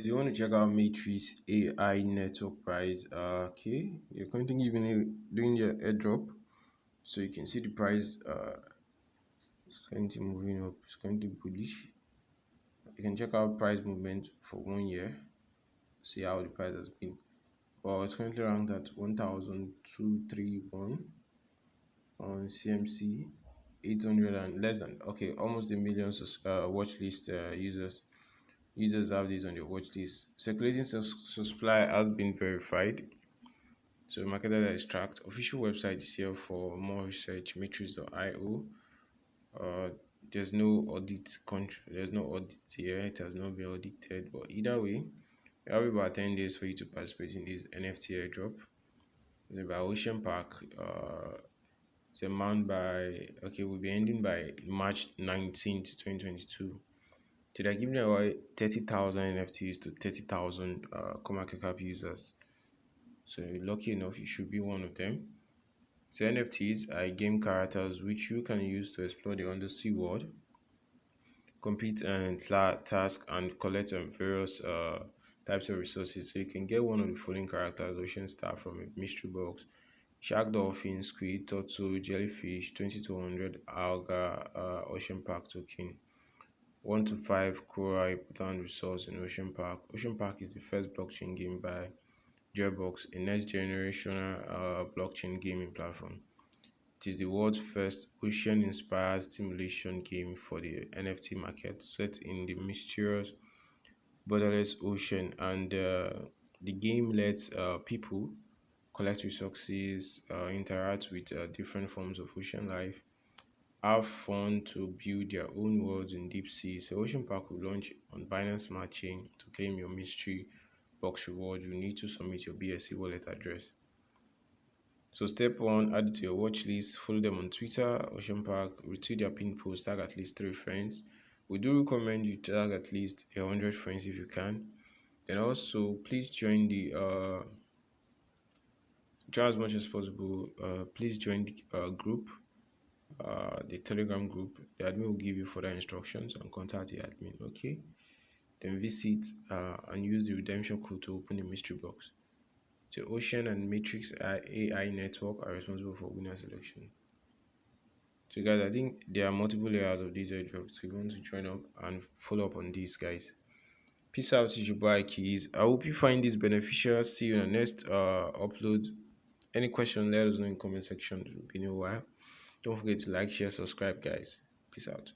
you want to check out Matrix AI network price, okay, you're going to doing your airdrop, so you can see the price. It's going to moving up. It's going to bullish. You can check out price movement for 1 year, see how the price has been. Well, it's currently around at 1,231 on CMC, 800 and less than, okay, almost a million watch list users. Users have this on their watch list. Circulating supply has been verified. So market data is tracked. Official website is here for more research. Matrix.io. There's no audit country. There's no audit here. It has not been audited. But either way, we have about 10 days for you to participate in this NFT airdrop. It's by Ocean Park. It's amount by, okay, we'll be ending by March 19th, 2022. So they're giving away 30,000 NFTs to 30,000 CoinMarketCap users. So if you're lucky enough, you should be one of them. So NFTs are game characters which you can use to explore the undersea world, complete and tasks, and collect various types of resources. So you can get one of the following characters: Ocean Star from a mystery box, Shark, Dolphin, Squid, Turtle, Jellyfish, 2200, Alga, Ocean Park token. 1 to 5 Quora important resource in Ocean Park. Ocean Park is the first blockchain game by Gearbox, a next generation blockchain gaming platform. It is the world's first ocean-inspired simulation game for the NFT market, set in the mysterious borderless ocean, and the game lets people collect resources, interact with different forms of ocean life, have fun to build their own worlds in deep sea. So Ocean Park will launch on Binance Smart Chain. To claim your mystery box reward, you need to submit your BSC wallet address. So step 1, add it to your watch list, follow them on Twitter, Ocean Park, retweet their pin post, tag at least 3 friends. We do recommend you tag at least 100 friends if you can. And also please join the try as much as possible, please join the group, the Telegram group. The admin will give you further instructions and contact the admin. Okay, then visit and use the redemption code to open the mystery box. So Ocean and Matrix AI network are responsible for winner selection. So guys, I think there are multiple layers of these airdrops, so you want to join up and follow up on these, guys. Peace out, it's your boy Akahilz. I hope you find this beneficial. See you in the next upload. Any question, let us know in the comment section. It'll be a while. Don't forget to like, share, subscribe, guys. Peace out.